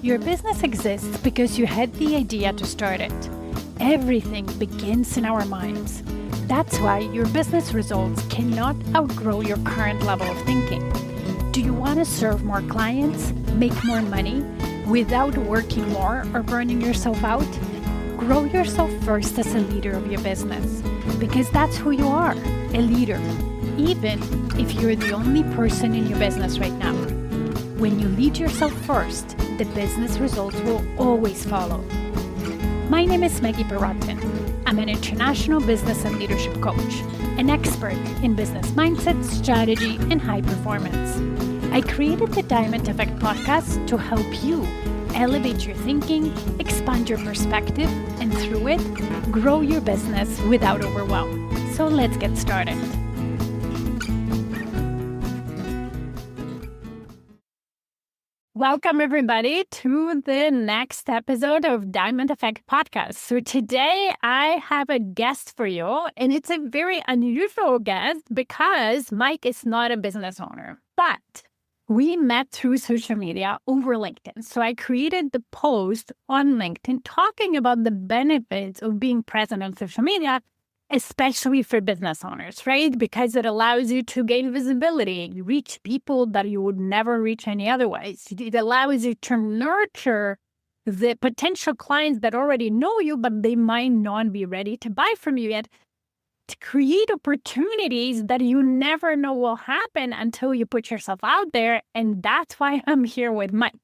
Your business exists because you had the idea to start it. Everything begins in our minds. That's why your business results cannot outgrow your current level of thinking. Do you want to serve more clients, make more money, without working more or burning yourself out? Grow yourself first as a leader of your business, because that's who you are, a leader, even if you're the only person in your business right now. When you lead yourself first, the business results will always follow. My name is Maggie Perotin. I'm an international business and leadership coach, an expert in business mindset, strategy, and high performance. I created the Diamond Effect podcast to help you elevate your thinking, expand your perspective, and through it, grow your business without overwhelm. So let's get started. Welcome, everybody, to the next episode of Diamond Effect Podcast. So today I have a guest for you, and it's a very unusual guest because Mike is not a business owner, but we met through social media over LinkedIn. So I created the post on LinkedIn talking about the benefits of being present on social media, especially for business owners, right? Because it allows you to gain visibility, you reach people that you would never reach any otherwise. It allows you to nurture the potential clients that already know you, but they might not be ready to buy from you yet, to create opportunities that you never know will happen until you put yourself out there. And that's why I'm here with Mike.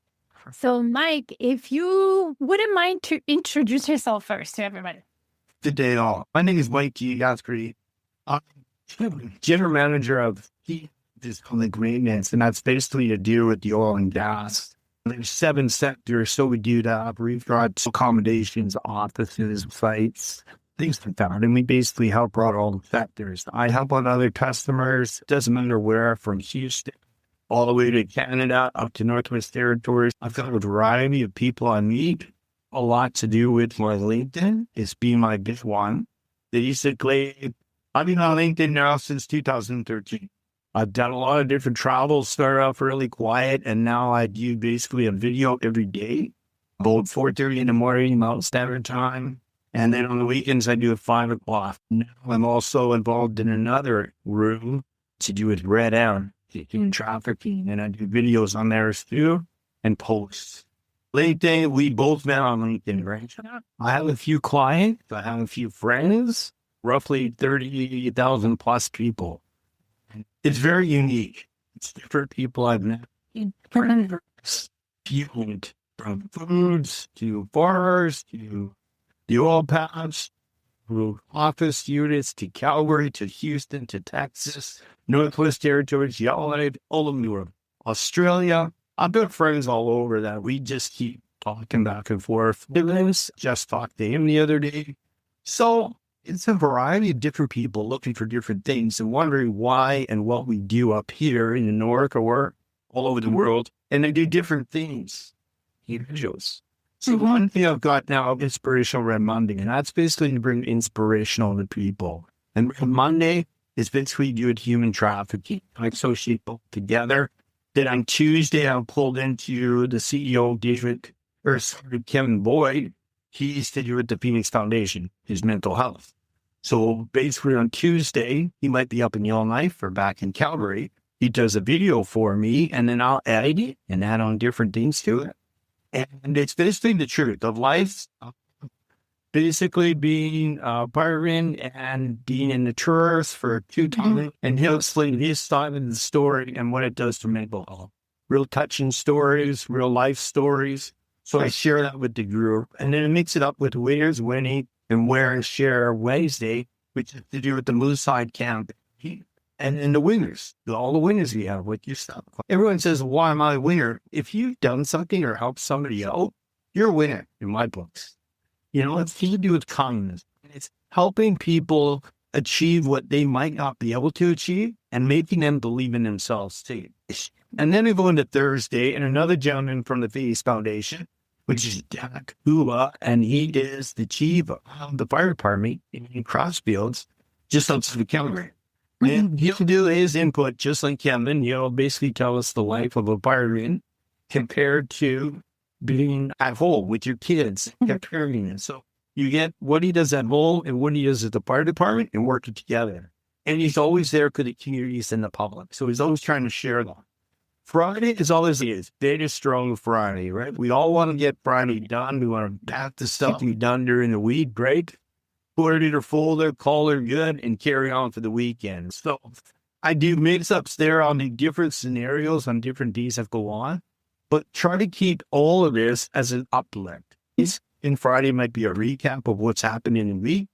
So Mike, if you wouldn't mind to introduce yourself first to everybody. Good day, all. My name is Mike Guthrie. I'm general manager of this called agreements, and that's basically to deal with the oil and gas. There's 7 sectors, so we do that. We've got accommodations, offices, sites, things like that. And we basically help out all the sectors. I help out other customers, doesn't matter where, from Houston all the way to Canada, up to Northwest Territories. I've got a variety of people I meet. A lot to do with my LinkedIn. It's been my big one. Basically, I've been on LinkedIn now since 2013. I've done a lot of different travels, started off really quiet, and now I do basically a video every day, about 4:30 in the morning, Mountain Standard Time. And then on the weekends, I do at 5 o'clock. Now I'm also involved in another room to do with red air, in trafficking, and I do videos on there too, and posts. LinkedIn, we both met on LinkedIn, right? I have a few clients, I have a few friends, roughly 30,000 plus people. It's very unique. It's different people I've met. From foods to bars to the oil paths, to office units, to Calgary, to Houston, to Texas, Northwest Territories, Yellowknife, all over the world. Australia. I've got friends all over that we just keep talking back and forth. Just talked to him the other day. So it's a variety of different people looking for different things and wondering why and what we do up here in the North or all over the world. And they do different things. So one thing I've got now, Inspirational Red Monday, and that's basically to bring inspirational to people. And Red Monday is basically do with human trafficking. I associate both together. Then on Tuesday, I pulled into the CEO, Kevin Boyd. He used to do with the Phoenix Foundation, his mental health. So basically on Tuesday, he might be up in Yellowknife or back in Calgary. He does a video for me, and then I'll edit it and add on different things to it. And it's basically the truth of life, basically being barren and being in the tours for 2 times, and he'll explain his side of the story and what it does to mental health. Real touching stories, real life stories. So I share that with the group, and then I mix it up with Winners Winning and Wear and Share Wednesday, which is to do with the Moose Side Camp. And then the winners, all the winners we have with your stuff. Everyone says, why am I a winner? If you've done something or helped somebody out, you're a winner in my books. You know, it's to do with kindness. It's helping people achieve what they might not be able to achieve and making them believe in themselves too. And then we go into Thursday, and another gentleman from the Phoenix Foundation, which is Jack Hula, and he is the chief of the fire department in Crossfields, just outside of Calgary. And he'll do his input just like Kevin. He'll basically tell us the life of a fireman compared to being at home with your kids, parenting. And so you get what he does at home and what he does at the fire department and working together. And he's always there for the communities and the public. So he's always trying to share that. Friday is always is. Data strong Friday, right? We all want to get Friday done. We want to have the stuff be done during the week, right? Put it in a folder, call her good, and carry on for the weekend. So I do mix-ups there on the different scenarios on different days that go on, but try to keep all of this as an uplift. In Friday might be a recap of what's happened in the week,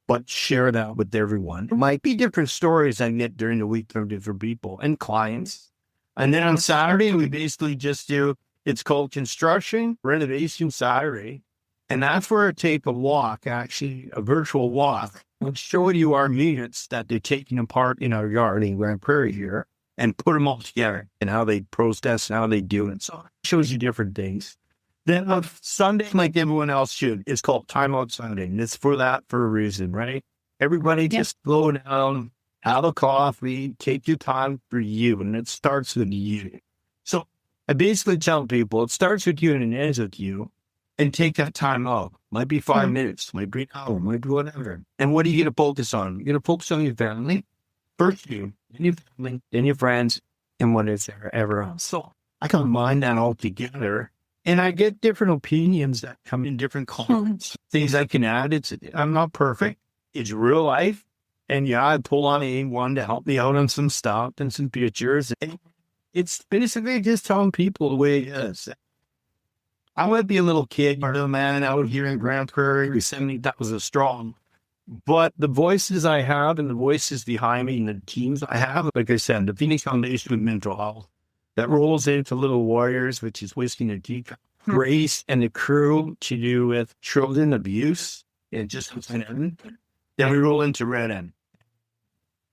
but share that with everyone. It might be different stories I get during the week from different people and clients. And then on Saturday, we basically just do, it's called Construction Renovation Saturday. And that's where I take a walk, actually, a virtual walk, and show you our units that they're taking apart in our yard in Grand Prairie here and put them all together and how they process and how they do it. So it shows you different things. Then on Sunday, like everyone else should, it's called Timeout Sunday. And it's for that for a reason, right? Everybody just slow down, have a coffee, take your time for you. And it starts with you. So I basically tell people it starts with you and it ends with you. And take that time out. Might be 5 minutes, might be an hour, might be whatever. And what are you going to focus on? You're going to focus on your family, first you, then your family, then your friends, and what is there ever else. So I combine that all together, and I get different opinions that come in different comments. Things I can add. I'm not perfect. It's real life. And yeah, I pull on anyone to help me out on some stuff and some pictures. And it's basically just telling people the way it is. I might be a little kid, or a man out here in Grand Prairie, 70,000 strong. But the voices I have and the voices behind me and the teams I have, like I said, the Phoenix Foundation of Mental Health, that rolls into Little Warriors, which is Whiskey and a Teacup, Grace and the crew to do with children abuse, and just then we roll into Red End.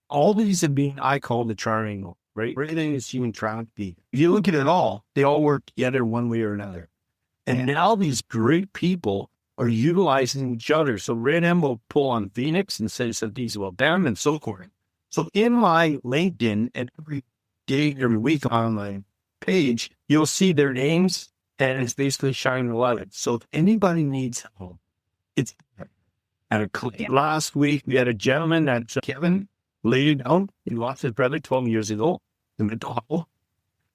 All these have been, I call the triangle, right? Red End is human trafficking. If you look at it all, they all work together one way or another. And now these great people are utilizing each other. So Red M will pull on Phoenix and say these will them and so forth. So in my LinkedIn and every day, every week on my page, you'll see their names and it's basically shining a light. So if anybody needs help, it's at a click. Last week, we had a gentleman that Kevin laid down. He lost his brother 12 years ago, the mental health.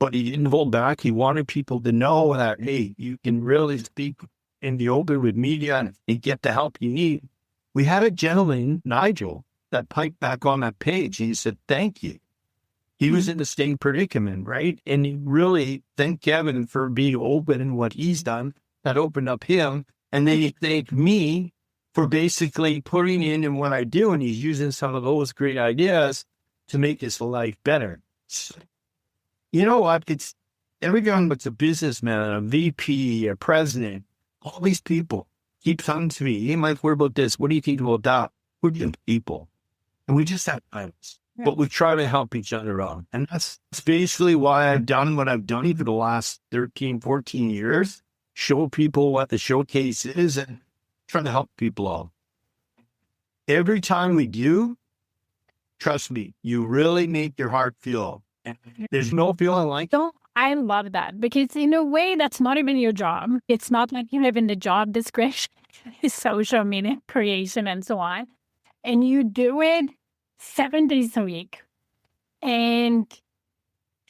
But he didn't hold back. He wanted people to know that, hey, you can really speak in the open with media and get the help you need. We had a gentleman, Nigel, that piped back on that page. He said, thank you. He was in the same predicament, right? And he really thanked Kevin for being open in what he's done. That opened up him. And then he thanked me for basically putting in what I do. And he's using some of those great ideas to make his life better. You know what? It's everyone but a businessman, a VP, a president, all these people keep coming to me. Hey, Mike, what about this? What do you think about that? We're just people. And we just have titles. Yeah. But we try to help each other out. And that's basically why I've done what I've done for the last 13, 14 years. Show people what the showcase is and try to help people out. Every time we do, trust me, you really make your heart feel. And there's no feeling like that. I love that because in a way that's not even your job. It's not like you have in the job description, social media creation and so on. And you do it 7 days a week. And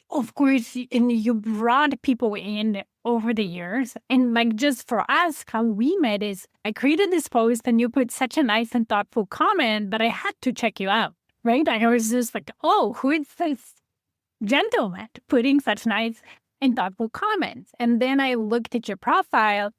of course, and you brought people in over the years. And like just for us, how we met is I created this post and you put such a nice and thoughtful comment that I had to check you out, right? I was just like, oh, who is this gentleman putting such nice and thoughtful comments? And then I looked at your profile,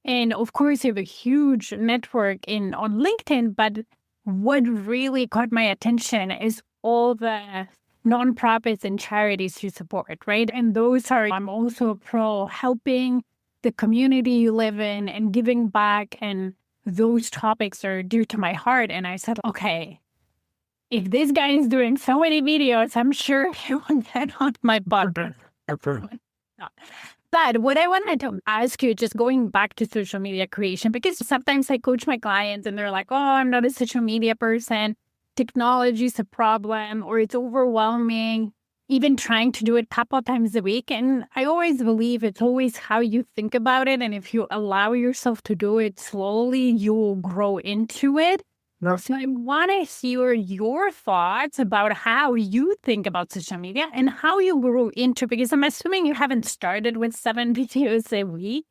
and of course you have a huge network on LinkedIn, but what really caught my attention is all the nonprofits and charities you support, right? And those are, I'm also a pro helping the community you live in and giving back, and those topics are dear to my heart. And I said, okay, if this guy is doing so many videos, I'm sure he will get on my butt. But what I wanted to ask you, just going back to social media creation, because sometimes I coach my clients and they're like, oh, I'm not a social media person. Technology is a problem or it's overwhelming. even trying to do it a couple of times a week. And I always believe it's always how you think about it. And if you allow yourself to do it slowly, you will grow into it. No. So I want to hear your thoughts about how you think about social media and how you grew into, because I'm assuming you haven't started with 7 videos a week,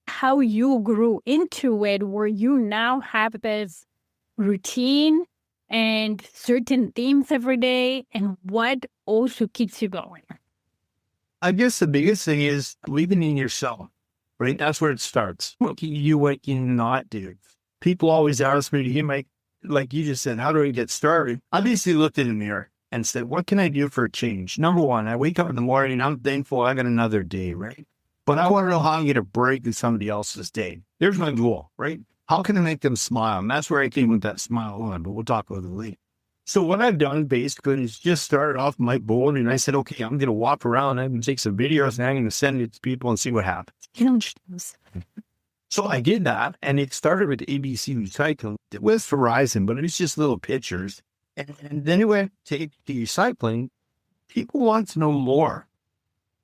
how you grew into it, where you now have this routine and certain themes every day, and what also keeps you going. I guess the biggest thing is believing in yourself, right? That's where it starts. What can you, what can you not do? People always ask me, you might, like you just said, how do I get started? I basically looked in the mirror and said, what can I do for a change? Number one, I wake up in the morning, I'm thankful I got another day, right? But I want to know how I get a break in somebody else's day. There's my goal, right? How can I make them smile? And that's where I came with that smile on, but we'll talk about it later. So what I've done basically is just started off my board and I said, okay, I'm going to walk around and take some videos and I'm going to send it to people and see what happens. So I did that, and it started with ABC Recycling. It was Verizon, but it was just little pictures. And then it went to recycling. People want to know more.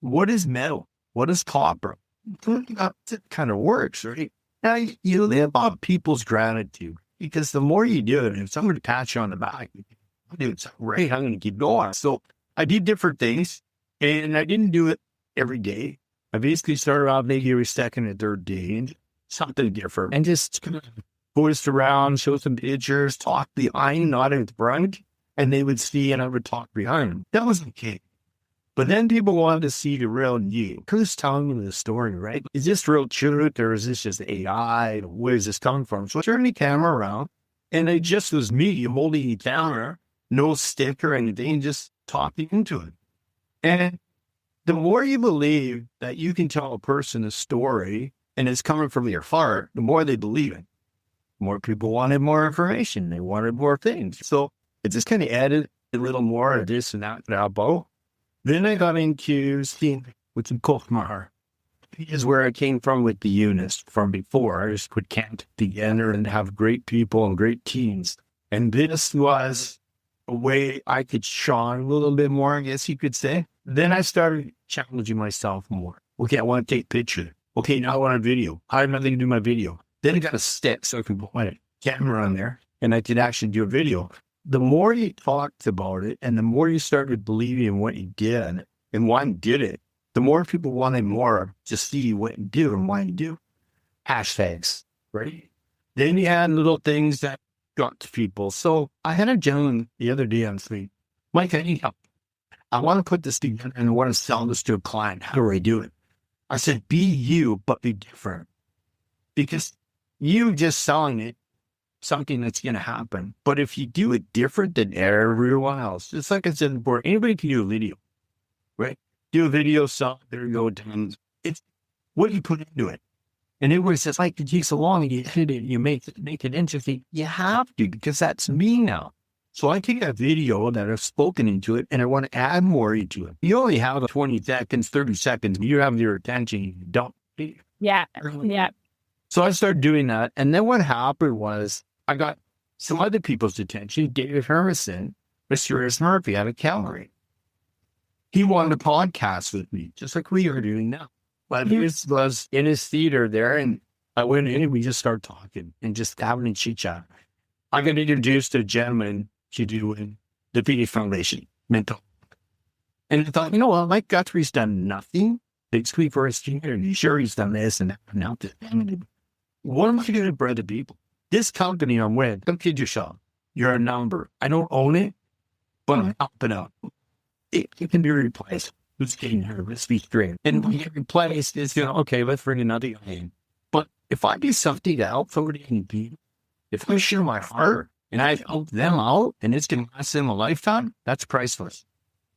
What is metal? What is copper? That kind of works, right? Now, you live on people's gratitude, because the more you do it, if somebody pats you on the back, dude, it's great, I'm going to keep going. So I did different things, and I didn't do it every day. I basically started off maybe every second and third day, and something different, and just kind of voiced around, show some pictures, talk behind, not in front, and they would see, and I would talk behind them. That was okay. But then people wanted to see the real you. Who's telling me the story, right? Is this real truth, or is this just AI? Where is this coming from? So I turned the camera around, and it just was me holding the camera, no stick or anything, just talking into it. And the more you believe that you can tell a person a story, and it's coming from your heart, the more they believe it. More people wanted more information. They wanted more things. So it just kind of added a little more of this and that about. Then I got into seeing with some Kochmar. Is where I came from with the units from before. I just put camp together and have great people and great teams. And this was a way I could shine a little bit more, I guess you could say. Then I started challenging myself more. Okay, I want to take pictures. Okay, now I want a video. How am I going to do my video? Then I got a stick so I could put a camera on there and I could actually do a video. The more you talked about it and the more you started believing in what you did and why you did it, the more people wanted more to see what you do and why you do. Hashtags, right? Then you had little things that got to people. So I had a gentleman the other day on street, Mike, I need help. I want to put this together and I want to sell this to a client. How do I do it? I said, be you, but be different. Because you just selling it, something that's going to happen. But if you do it different than everyone else, it's like I said before, anybody can do a video, right? Do a video, sell, there you go. It's what you put into it. And everybody says, like, it takes so long, you edit it, you make it interesting. You have to, because that's me now. So I take a video that I've spoken into it and I want to add more into it. You only have 20 seconds, 30 seconds. You have your attention. You don't. Yeah. So I started doing that. And then what happened was I got some other people's attention. David Harrison, Mr. Harris Murphy out of Calgary. He wanted a podcast with me, just like we are doing now. But he was in his theater there, and I went in and we just started talking and just having a chit chat. I got introduced to a gentleman to do in the Phoenix Foundation, mental. And I thought, you know what, Mike Guthrie's done nothing basically for his community. Sure, he's done this and that. Now, what am I going to bring to people? This company I'm with, don't kid yourself. You're a number. I don't own it, but I'm helping out. It can be replaced. Who's getting here? Let's be straight. And when you get replaced, it's, okay, let's bring another guy in. But if I do something to help somebody in people, if I share my heart and I help them out and it's going to last them a lifetime, that's priceless.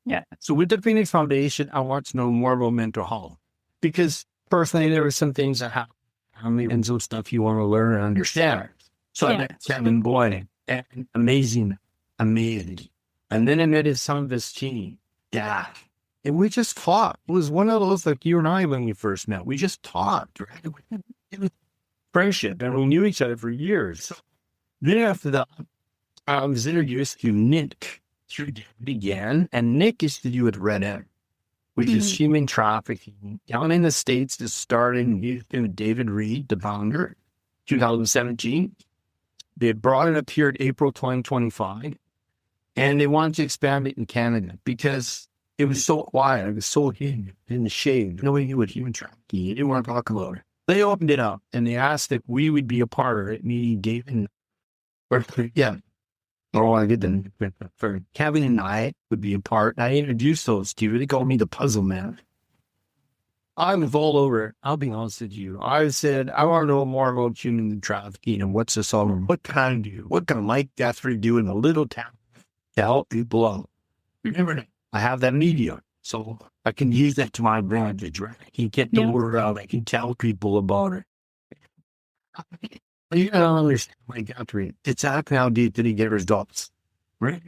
Yeah. So with the Phoenix Foundation, I want to know more about mental health because personally, there were some things that happened and some stuff you want to learn and understand. So I met Kevin Boyd, and amazing. And then I met some of his team. Yeah. And we just fought. It was one of those like you and I when we first met. We just talked, right? It was friendship, and we knew each other for years. So then after that, I was introduced to Nick. through David again, and Nick is to do with Red M, which is human trafficking. Down in the States, this started in Houston with David Reed, the founder, 2017. They brought it up here in April 2025, and they wanted to expand it in Canada because it was so quiet. It was so hidden in the shade. Nobody knew what human trafficking. They didn't want to talk about it. They opened it up, and they asked if we would be a part of it, meaning David, I did them for Kevin and I would be a part. I introduced those to you. They called me the puzzle man. I was all over it. I'll be honest with you. I said, I want to know more about human trafficking and what's this all about. What can I do? What can Mike Guthrie do in a little town to help people out? Remember, I have that media, so I can use that to my advantage, right? I can get the word out. I can tell people about it. You don't understand Mike Guthrie. It's exactly how deep did he get results, right?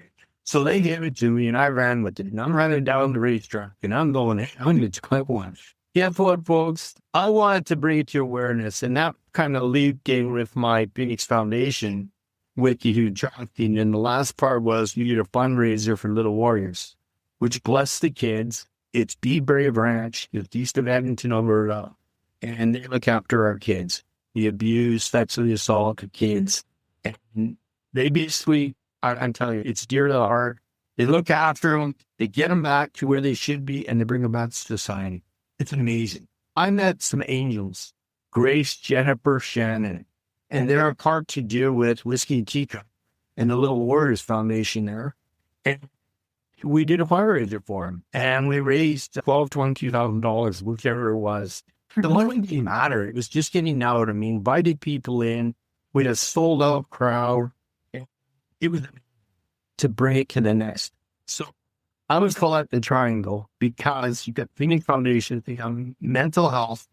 So they gave it to me, and I ran with it. And I'm running down the racetrack, and I'm going, hey, I'm going to clip one. Yeah, folks, I wanted to bring it to your awareness, and that kind of linked in with my Phoenix Foundation with the huge trafficking. And the last part was you did a fundraiser for Little Warriors, which bless the kids. It's Be Brave Ranch. It's east of Edmonton, Alberta, and they look after our kids. The abuse, sexually assault of kids. And they basically, I'm telling you, it's dear to the heart. They look after them, they get them back to where they should be, and they bring them back to society. It's amazing. I met some angels, Grace, Jennifer, Shannon, and they're a part to deal with Whiskey and Teacup and the Little Warriors Foundation there. And we did a fundraiser for them, and we raised $22,000, whichever it was. The money didn't matter. It was just getting out. I mean, invited people in. We had a sold-out crowd. It was to break to the next. So I was called out the triangle because you got Phoenix Foundation, you have mental health,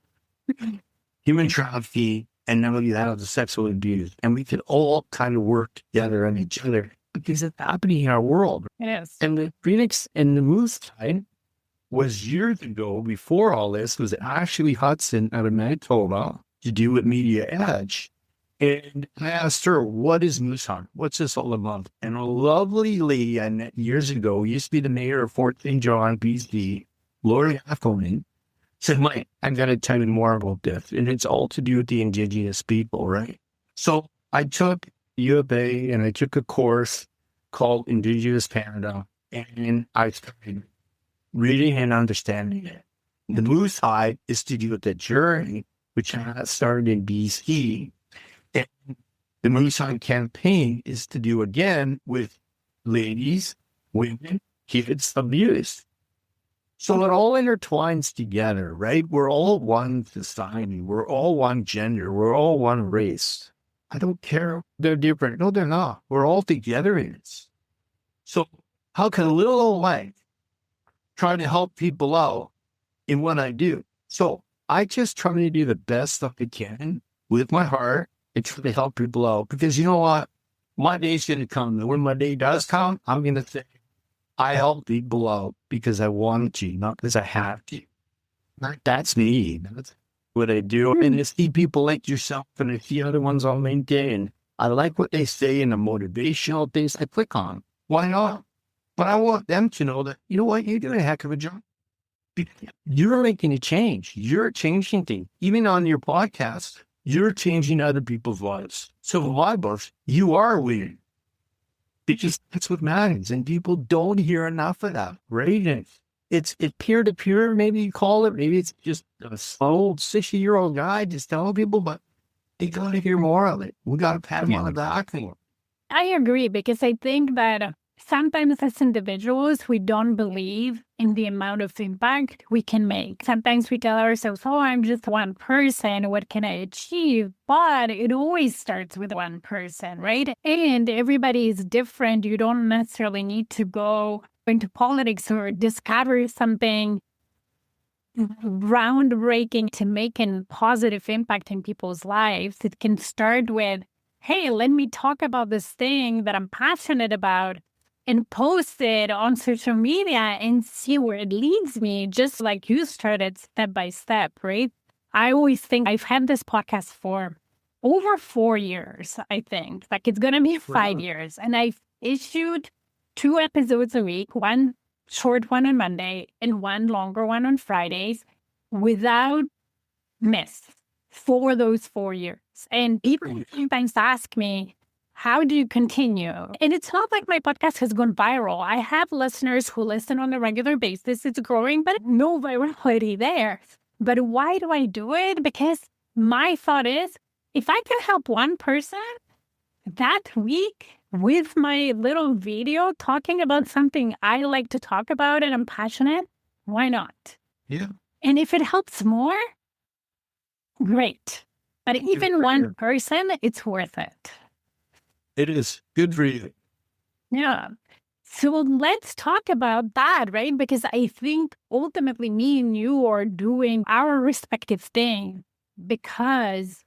human trafficking, and now you have the sexual abuse. And we could all kind of work together on each other because it's happening in our world. It is. And the Phoenix and the Moose side was years ago, before all this, was Ashley Hudson out of Manitoba to do with Media Edge. And I asked her, what is Moose Hunt? What's this all about? And a lovely lady I met years ago, used to be the mayor of Fort St. John, BC, Lori Affelman, said, Mike, I've got to tell you more about this. And it's all to do with the Indigenous people, right? So I took U of A and I took a course called Indigenous Canada, and I started reading and understanding it. The Moose side is to do with the journey, which has started in BC. And the Moose Hunt campaign is to do again with ladies, women, kids abused. So it all intertwines together, right? We're all one society. We're all one gender. We're all one race. I don't care. They're different. No, they're not. We're all together in this. So how can a little old Mike try to help people out in what I do? So I just try to do the best stuff I can with my heart and try to help people out. Because you know what? My day's going to come. And when my day does come, I'm going to say, I help people out because I want to, not because I have to. That's me. That's what I do. And I see people like yourself, and I see other ones on LinkedIn. I like what they say and the motivational things I click on. Why not? But I want them to know that, you know what, you're doing a heck of a job. You're making a change. You're changing things. Even on your podcast, you're changing other people's lives. So my boss, you are winning. Because that's what matters. And people don't hear enough of that, right? And it's peer-to-peer, maybe you call it. Maybe it's just a old 60-year-old guy just telling people, but they got to hear more of it. We got to pat them on the back more. I agree, because I think that sometimes as individuals, we don't believe in the amount of impact we can make. Sometimes we tell ourselves, oh, I'm just one person. What can I achieve? But it always starts with one person, right? And everybody is different. You don't necessarily need to go into politics or discover something groundbreaking to make a positive impact in people's lives. It can start with, hey, let me talk about this thing that I'm passionate about and post it on social media and see where it leads me, just like you started step by step, right? I always think I've had this podcast for over 4 years, I think. Like it's going to be 5 years. And I've issued 2 episodes a week, one short one on Monday and one longer one on Fridays without miss for those 4 years. And people sometimes ask me, how do you continue? And it's not like my podcast has gone viral. I have listeners who listen on a regular basis. It's growing, but no virality there. But why do I do it? Because my thought is, if I can help one person that week with my little video talking about something I like to talk about and I'm passionate, why not? Yeah. And if it helps more, great. But even one person, it's worth it. It is good for you. Yeah. So let's talk about that, right? Because I think ultimately me and you are doing our respective thing because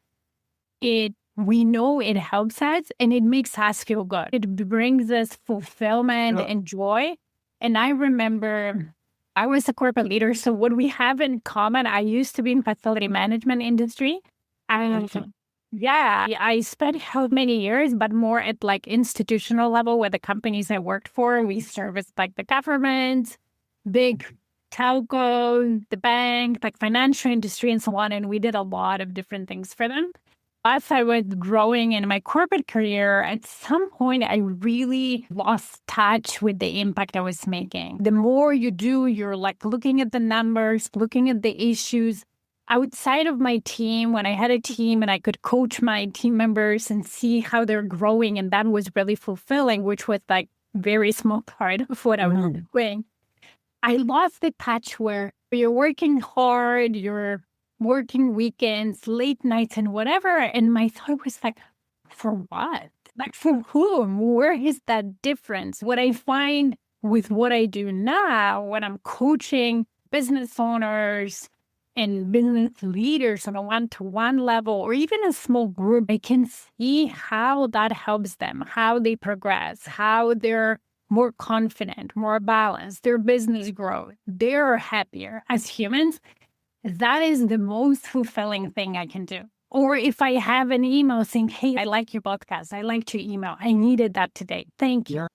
we know it helps us and it makes us feel good. It brings us fulfillment and joy. And I remember I was a corporate leader. So what we have in common, I used to be in facility management industry. And I spent how many years, but more at like institutional level where the companies I worked for, we serviced like the government, big telco, the bank, like financial industry and so on. And we did a lot of different things for them. As I was growing in my corporate career, at some point, I really lost touch with the impact I was making. The more you do, you're like looking at the numbers, looking at the issues. Outside of my team, when I had a team and I could coach my team members and see how they're growing, and that was really fulfilling, which was like very small part of what I was doing. I lost the touch where you're working hard, you're working weekends, late nights and whatever. And my thought was like, for what? Like for whom? Where is that difference? What I find with what I do now, when I'm coaching business owners and business leaders on a one-to-one level, or even a small group, I can see how that helps them, how they progress, how they're more confident, more balanced, their business grows, they're happier as humans. That is the most fulfilling thing I can do. Or if I have an email saying, hey, I like your podcast, I liked your email, I needed that today, thank you. Yeah.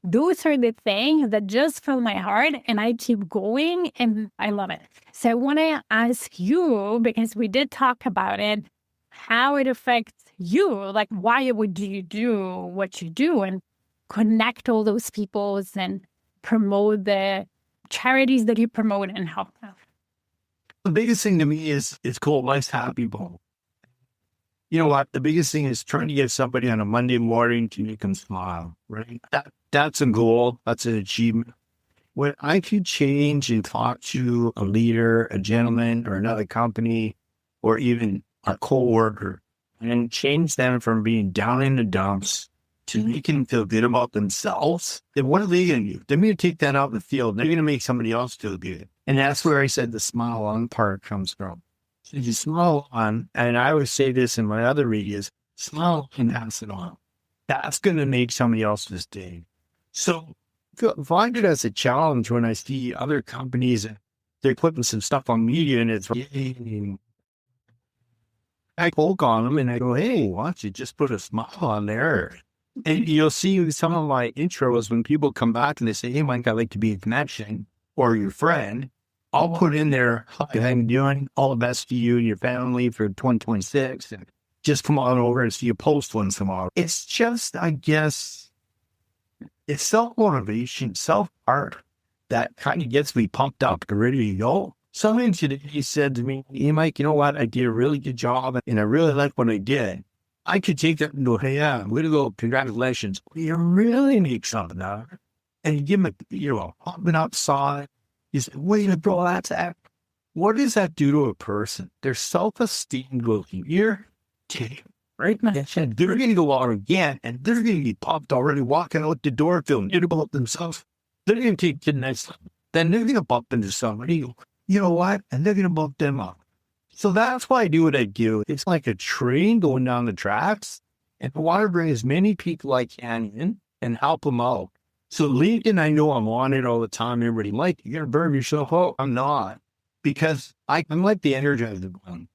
Those are the things that just fill my heart and I keep going and I love it. So I want to ask you, because we did talk about it, how it affects you, like why would you do what you do and connect all those people and promote the charities that you promote and help them. The biggest thing to me is it's called Life's Happy Ball. You know what? The biggest thing is trying to get somebody on a Monday morning to make them smile, right? That's a goal. That's an achievement. When I could change and talk to a leader, a gentleman, or another company, or even a coworker, and change them from being down in the dumps to making them feel good about themselves, then what are they going to do? They're going to take that out in the field. They're going to make somebody else feel good. And that's where I said the smile on part comes from. So you smile on, and I always say this in my other videos, smile and pass it on. That's going to make somebody else's day. So find it as a challenge when I see other companies, they're putting some stuff on media and it's, I poke on them and I go, hey, why don't you just put a smile on there? And you'll see some of my intros when people come back and they say, hey, Mike, I'd like to be a connection or your friend. I'll put in there, hi, how you doing? All the best to you and your family for 2026. And just come on over and see you post one tomorrow. It's just, I guess, it's self-motivation, self-art that kind of gets me pumped up and ready to go. Somebody today said to me, hey, Mike, you know what? I did a really good job and I really like what I did. I could take that and go, hey, yeah, I'm going to go, congratulations. You really make something out of it. And you give them a, hopping outside. You say, wait, bro, that's that. What does that do to a person? Their self-esteem goes here, right? And they're going to go out again, and they're going to be pumped already, walking out the door, feeling good about themselves. They're going to take the next step. Then they're going to bump into somebody, you know what? And they're going to bump them up. So that's why I do what I do. It's like a train going down the tracks, and I want to bring as many people I can in and help them out. So LinkedIn, I know I'm on it all the time. Everybody, Mike, you're going to burn yourself out. I'm not, because I'm like the Energizer one.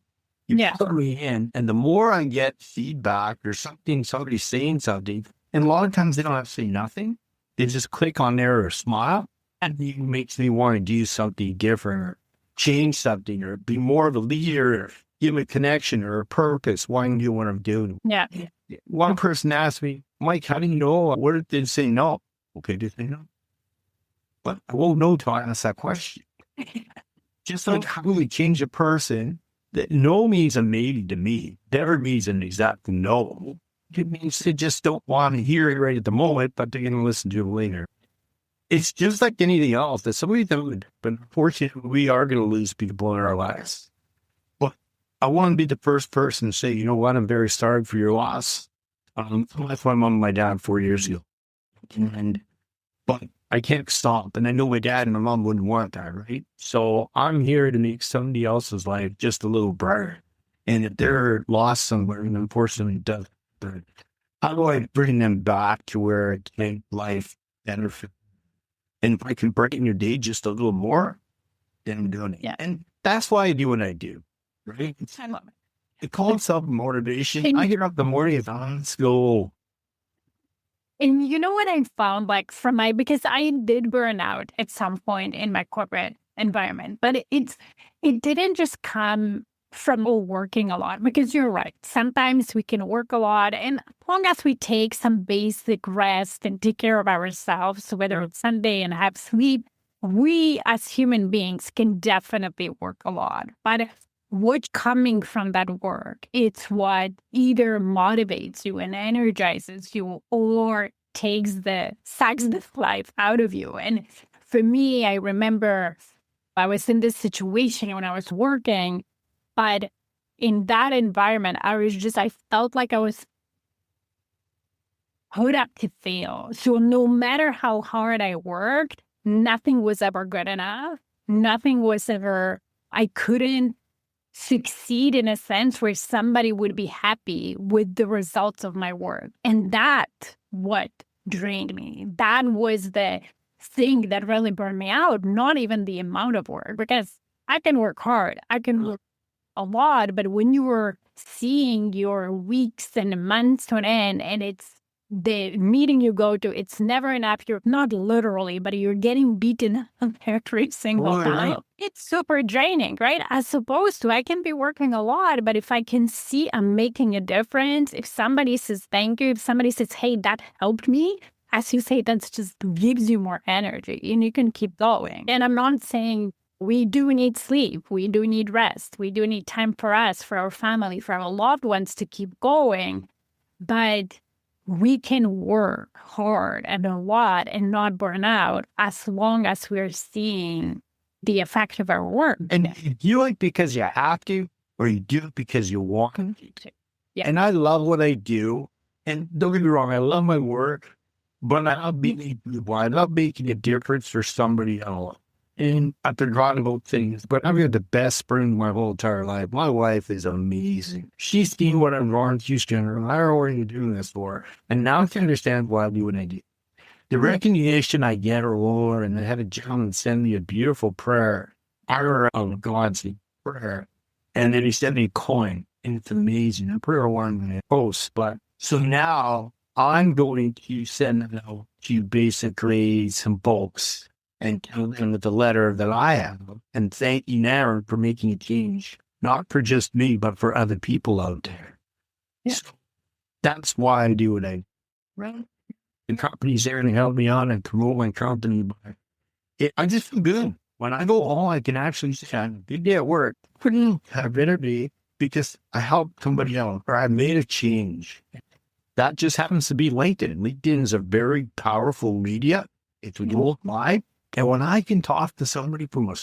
You put me in, and the more I get feedback or something, somebody saying something, and a lot of times they don't have to say nothing. they just click on there or smile, and it makes me want to do something different or change something or be more of a leader or give a connection or a purpose. Why do what I'm doing? Yeah. One person asked me, Mike, how do you know? What did they say no? Okay, did they know? But I won't know till I ask that question. Just like how we change a person, that no means a maybe to me. Never means an exact no. It means they just don't want to hear it right at the moment, but they're going to listen to it later. It's just like anything else that somebody would, but unfortunately, we are going to lose people in our lives. But I want to be the first person to say, you know what, I'm very sorry for your loss. I lost my mom and my dad 4 years ago. But I can't stop. And I know my dad and my mom wouldn't want that, right? So I'm here to make somebody else's life just a little brighter. And if they're lost somewhere, and unfortunately it does, but how do I bring them back to where it can make life better for them? And if I can brighten your day just a little more, then I'm doing it. Yeah. And that's why I do what I do, right? I love it. It calls self-motivation. I get up in the morning and let's go. And you know what I found, like because I did burn out at some point in my corporate environment, but it didn't just come from working a lot, because you're right. Sometimes we can work a lot, and as long as we take some basic rest and take care of ourselves, whether it's Sunday and have sleep, we as human beings can definitely work a lot. But what's coming from that work, it's what either motivates you and energizes you or sucks the life out of you. And for me, I remember I was in this situation when I was working, but in that environment, I felt like I was put up to fail. So no matter how hard I worked, nothing was ever good enough. I couldn't succeed in a sense where somebody would be happy with the results of my work. And that what drained me. That was the thing that really burned me out, not even the amount of work, because I can work hard. I can work a lot, but when you were seeing your weeks and months on end, and it's the meeting you go to, it's never enough. You're not literally, but you're getting beaten every single time. It's super draining, right? As opposed to I can be working a lot, but if I can see I'm making a difference, if somebody says thank you, if somebody says, hey, that helped me, as you say, that just gives you more energy and you can keep going. And I'm not saying we do need sleep. We do need rest. We do need time for us, for our family, for our loved ones to keep going. But we can work hard and a lot and not burn out as long as we're seeing the effect of our work. And you do it because you have to, or you do it because you want to. Yeah. And I love what I do. And don't get me wrong, I love my work, but I love being people. I love making a difference for somebody else. And I've been wrong about things, but I've had the best spring my whole entire life. My wife is amazing. She's seen what I'm wrong. She's general. I don't know what you're doing this for. And now I can understand why I do what I do. The recognition I get or more, and I had a gentleman send me a beautiful prayer, prayer of God's prayer. And then he sent me a coin, and it's amazing. I put it on my post, but so now I'm going to send out to basically some folks and tell them with the letter that I have, and thank you, Naren, for making a change, not for just me, but for other people out there. Yeah. So that's why I do what I do. Right. The company's there to help me on and promote my company, but I just feel good. When I go home, I can actually say, I'm a good day at work. Have energy because I helped somebody else or I made a change. That just happens to be LinkedIn. LinkedIn is a very powerful media. It's worldwide. And when I can talk to somebody from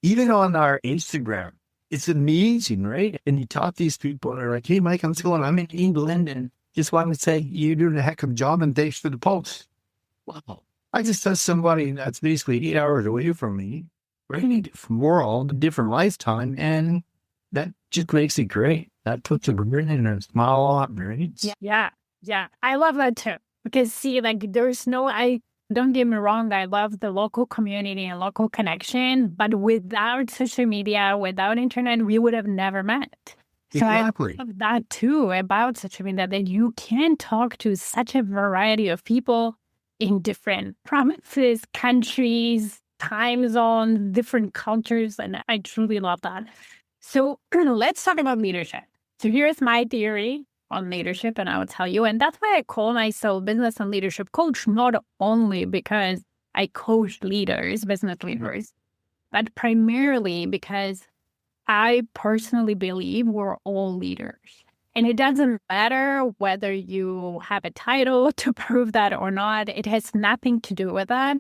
even on our Instagram, it's amazing, right? And you talk to these people and they're like, hey, Mike, how's it going? I'm in England and just want to say you're doing a heck of a job and thanks for the post. Wow. I just saw somebody that's basically 8 hours away from me, right? In a different world, a different lifetime. And that just makes it great. That puts a grin and a smile on, right? Yeah. I love that too. Because see, like don't get me wrong, I love the local community and local connection, but without social media, without internet, we would have never met. Exactly. So I love that too, about social media, that you can talk to such a variety of people in different provinces, countries, time zones, different cultures. And I truly love that. So let's talk about leadership. So here's my theory on leadership, and I will tell you. And that's why I call myself business and leadership coach, not only because I coach leaders, business leaders, but primarily because I personally believe we're all leaders. And it doesn't matter whether you have a title to prove that or not. It has nothing to do with that.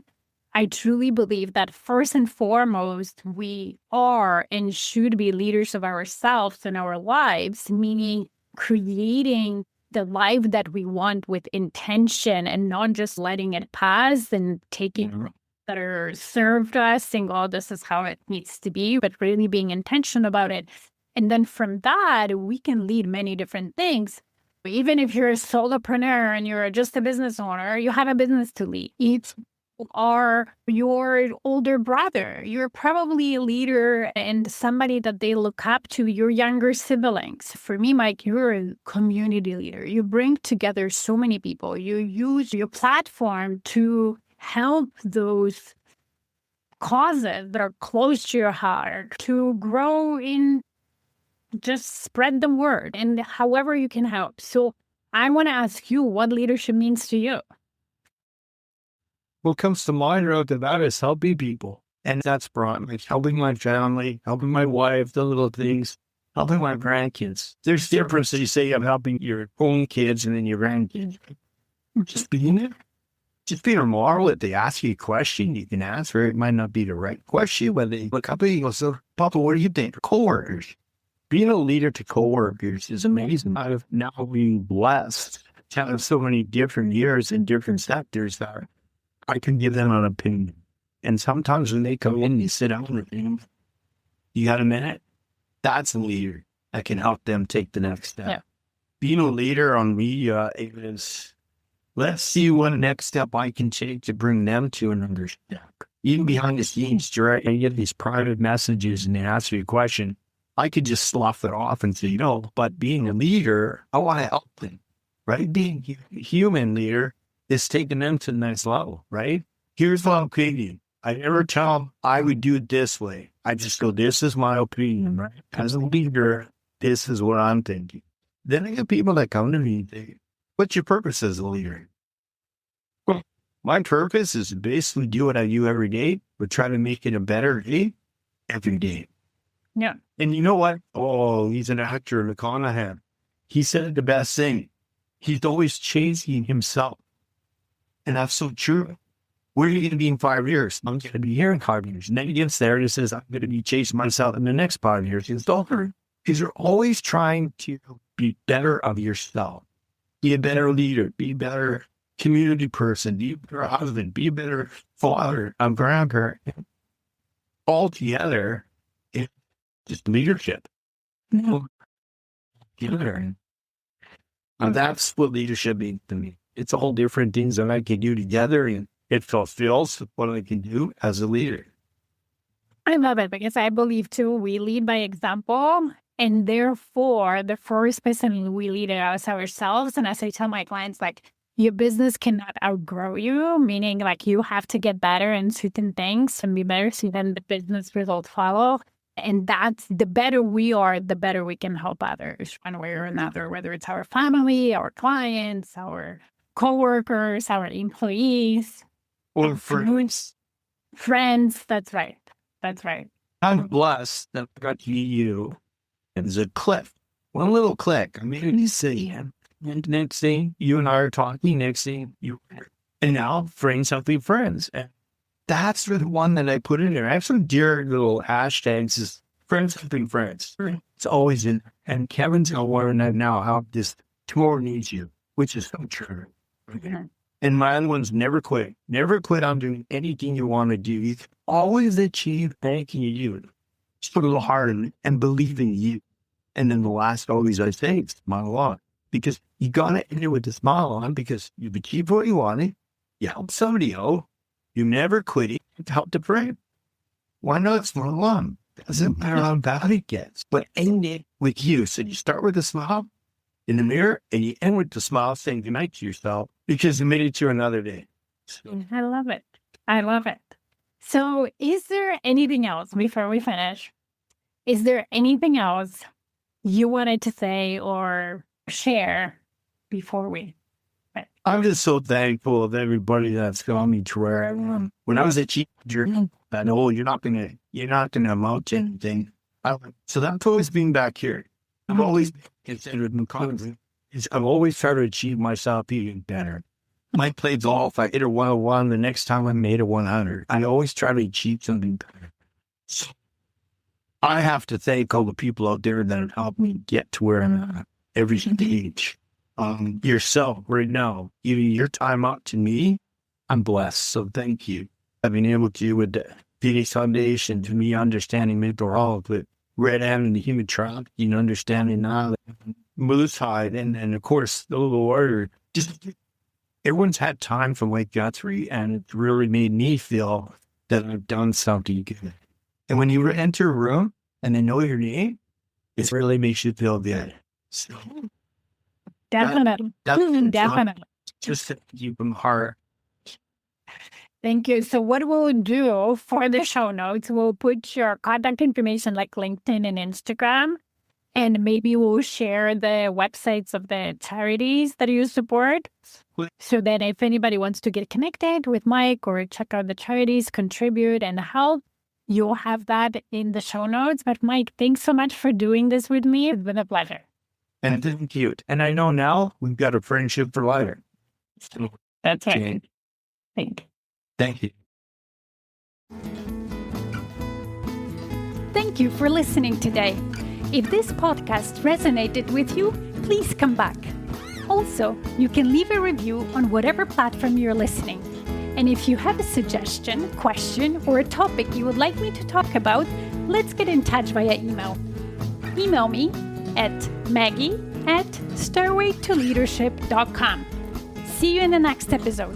I truly believe that first and foremost, we are and should be leaders of ourselves and our lives, meaning creating the life that we want with intention and not just letting it pass and taking that are served us, saying, oh, this is how it needs to be, but really being intentional about it. And then from that, we can lead many different things. Even if you're a solopreneur and you're just a business owner, you have a business to lead. If you are your older brother, you're probably a leader and somebody that they look up to, your younger siblings. For me, Mike, you're a community leader. You bring together so many people. You use your platform to help those causes that are close to your heart to grow in, just spread the word and however you can help. So I want to ask you what leadership means to you. What comes to mind right about is helping people. And that's broad, like helping my family, helping my wife, the little things, helping my grandkids. There's differences, you say, of helping your own kids and then your grandkids. Just being there. Just being a model. If they ask you a question, you can answer it. It might not be the right question. When they look up at you and go, so, Papa, what do you think? Coworkers. Being a leader to coworkers is amazing. I've now been blessed to have so many different years in different sectors that I can give them an opinion. And sometimes when they come in, you sit down with them. You got a minute? That's a leader that can help them take the next step. Yeah. Being a leader on media is, let's see what next step I can take to bring them to another step. Even behind the scenes, direct, I get these private messages and they ask me a question. I could just slough it off and say, but being a leader, I want to help them, right? Being a human leader is taking them to the next level, right? Here's my opinion. I never tell them I would do it this way. I just go, this is my opinion, right? As a leader, this is what I'm thinking. Then I get people that come to me and say, what's your purpose as a leader? Well, my purpose is to basically do what I do every day, but try to make it a better day every day. Yeah. And you know what? Oh, he's an actor, McConaughey. He said the best thing. He's always chasing himself. And that's so true. Where are you going to be in 5 years? I'm going to be here in 5 years. And then he gets there and he says, I'm going to be chasing myself in the next 5 years. It's over. Because you're always trying to be better of yourself. Be a better leader. Be a better community person. Be a better husband. Be a better father, a grandparent. All together, it's just leadership. No. Together. And that's what leadership means to me. It's all different things that I can do together, and it fulfills what I can do as a leader. I love it because I believe too, we lead by example, and therefore the first person we lead is ourselves. And as I tell my clients, like, your business cannot outgrow you, meaning like you have to get better in certain things and be better so then the business results follow. And that's the better we are, the better we can help others one way or another, whether it's our family, our clients, our coworkers, our employees, Or friends. Friends. That's right. That's right. I'm blessed that I got to meet you. And there's a cliff, one little click. I mean, you see, and next thing you and I are talking, next thing and now friends helping friends. And that's the one that I put in there. I have some dear little hashtags, is friends helping friends. It's always in. And Kevin's going to learn that now, how this tomorrow needs you, which is so true. Mm-hmm. And my other one's never quit. Never quit on doing anything you want to do. You can always achieve anything you do. Just put a little heart in it and believe in you. And then the last always I say, smile on. Because you got to end it with a smile on, because you've achieved what you wanted. You help somebody out. You never quit it to help the friend. Why not smile on? Doesn't matter how bad it gets, but end it with you. So you start with a smile in the mirror and you end with the smile saying goodnight to yourself, because you made it to another day. I love it. I love it. So is there anything else before we finish? Is there anything else you wanted to say or share before we? I'm just so thankful of everybody that's got me to where I am. When I was a teenager, I know you're not gonna amount to anything. So that's always been back here. I've always considered I've always tried to achieve myself even better. My play golf, I hit a 101. The next time I made a 100. I always try to achieve something better. So I have to thank all the people out there that have helped me get to where I'm at every stage. Yourself right now, giving your time out to me, I'm blessed. So thank you. I've been able to, with the Phoenix Foundation, to me understanding mental health, with Red Hand and the Human Trafficking, understanding now that Moose Hide, and of course, the little order. Just everyone's had time from like Guthrie, and it's really made me feel that I've done something good. And when you enter a room and they know your name, it really makes you feel good. So, Definitely. Definitely. Just to keep them hard. Thank you. So what we'll do for the show notes, we'll put your contact information like LinkedIn and Instagram, and maybe we'll share the websites of the charities that you support, so that if anybody wants to get connected with Mike or check out the charities, contribute and help, you'll have that in the show notes. But Mike, thanks so much for doing this with me. It's been a pleasure. And thank you. And I know now we've got a friendship for life. So, that's right. Thank you. Thank you. Thank you for listening today. If this podcast resonated with you, please come back. Also, you can leave a review on whatever platform you're listening. And if you have a suggestion, question, or a topic you would like me to talk about, let's get in touch via email. Email me at maggie@stairwaytoleadership.com. See you in the next episode.